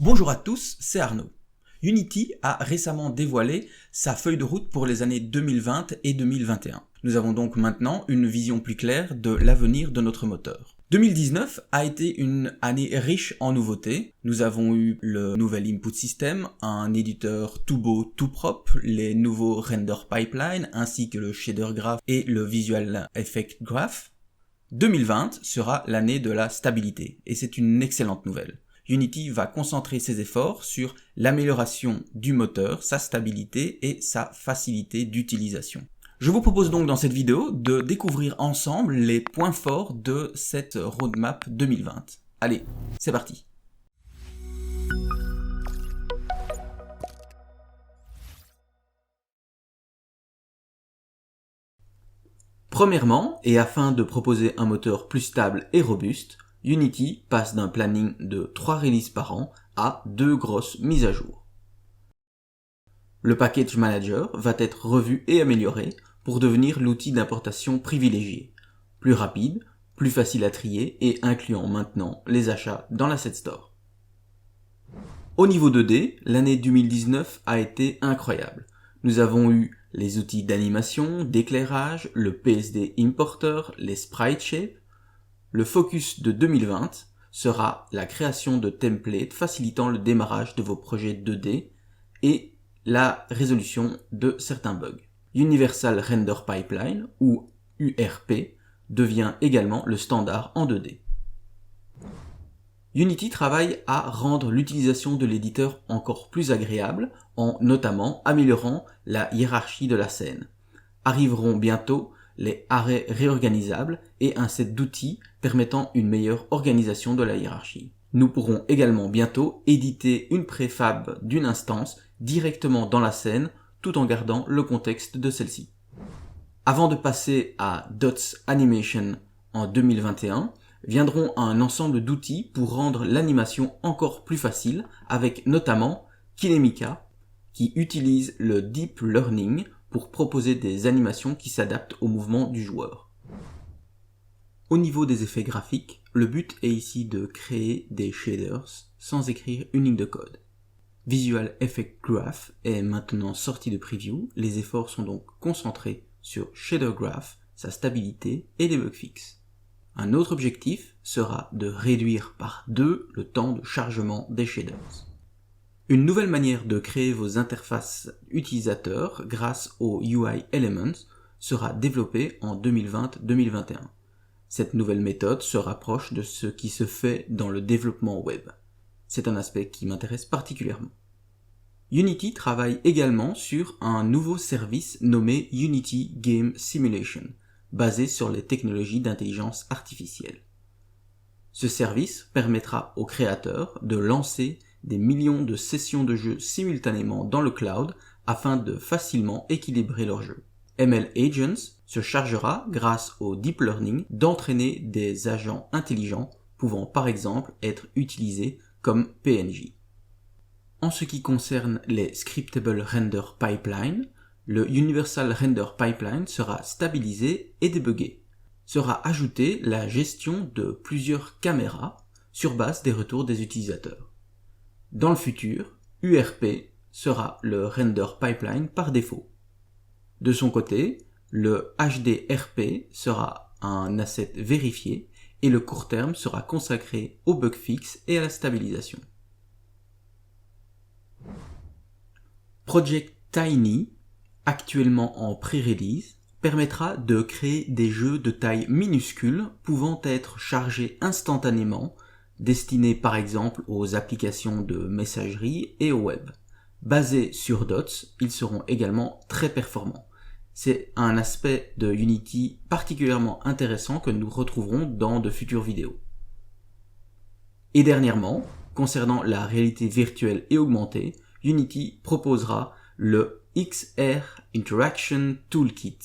Bonjour à tous, c'est Arnaud. Unity a récemment dévoilé sa feuille de route pour les années 2020 et 2021. Nous avons donc maintenant une vision plus claire de l'avenir de notre moteur. 2019 a été une année riche en nouveautés. Nous avons eu le nouvel input system, un éditeur tout beau, tout propre, les nouveaux render pipeline ainsi que le shader graph et le visual effect graph. 2020 sera l'année de la stabilité et c'est une excellente nouvelle. Unity va concentrer ses efforts sur l'amélioration du moteur, sa stabilité et sa facilité d'utilisation. Je vous propose donc dans cette vidéo de découvrir ensemble les points forts de cette roadmap 2020. Allez, c'est parti! Premièrement, et afin de proposer un moteur plus stable et robuste, Unity passe d'un planning de 3 releases par an à 2 grosses mises à jour. Le Package Manager va être revu et amélioré pour devenir l'outil d'importation privilégié, plus rapide, plus facile à trier et incluant maintenant les achats dans l'Asset Store. Au niveau 2D, l'année 2019 a été incroyable. Nous avons eu les outils d'animation, d'éclairage, le PSD Importer, les Sprite Shape. Le focus de 2020 sera la création de templates facilitant le démarrage de vos projets 2D et la résolution de certains bugs. Universal Render Pipeline, ou URP, devient également le standard en 2D. Unity travaille à rendre l'utilisation de l'éditeur encore plus agréable en notamment améliorant la hiérarchie de la scène. Arriveront bientôt les arrêts réorganisables et un set d'outils permettant une meilleure organisation de la hiérarchie. Nous pourrons également bientôt éditer une préfab d'une instance directement dans la scène tout en gardant le contexte de celle-ci. Avant de passer à Dots Animation en 2021, viendront un ensemble d'outils pour rendre l'animation encore plus facile avec notamment Kinemica qui utilise le Deep Learning pour proposer des animations qui s'adaptent au mouvement du joueur. Au niveau des effets graphiques, le but est ici de créer des shaders sans écrire une ligne de code. Visual Effect Graph est maintenant sorti de preview, les efforts sont donc concentrés sur Shader Graph, sa stabilité et les bugs fixes. Un autre objectif sera de réduire par 2 le temps de chargement des shaders. Une nouvelle manière de créer vos interfaces utilisateurs grâce aux UI Elements sera développée en 2020-2021. Cette nouvelle méthode se rapproche de ce qui se fait dans le développement web. C'est un aspect qui m'intéresse particulièrement. Unity travaille également sur un nouveau service nommé Unity Game Simulation, basé sur les technologies d'intelligence artificielle. Ce service permettra aux créateurs de lancer des millions de sessions de jeu simultanément dans le cloud afin de facilement équilibrer leur jeu. ML Agents se chargera, grâce au Deep Learning, d'entraîner des agents intelligents pouvant par exemple être utilisés comme PNJ. En ce qui concerne les Scriptable Render Pipeline, le Universal Render Pipeline sera stabilisé et débugué. Sera ajoutée la gestion de plusieurs caméras sur base des retours des utilisateurs. Dans le futur, URP sera le render pipeline par défaut. De son côté, le HDRP sera un asset vérifié et le court terme sera consacré au bug fix et à la stabilisation. Project Tiny, actuellement en pré-release, permettra de créer des jeux de taille minuscule pouvant être chargés instantanément, destinés par exemple aux applications de messagerie et au web. Basés sur Dots, ils seront également très performants. C'est un aspect de Unity particulièrement intéressant que nous retrouverons dans de futures vidéos. Et dernièrement, concernant la réalité virtuelle et augmentée, Unity proposera le XR Interaction Toolkit,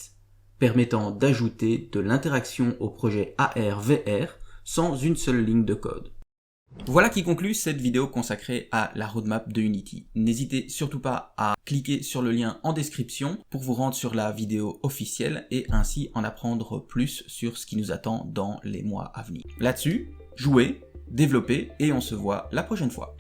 permettant d'ajouter de l'interaction au projet AR/VR sans une seule ligne de code. Voilà qui conclut cette vidéo consacrée à la roadmap de Unity. N'hésitez surtout pas à cliquer sur le lien en description pour vous rendre sur la vidéo officielle et ainsi en apprendre plus sur ce qui nous attend dans les mois à venir. Là-dessus, jouez, développez et on se voit la prochaine fois.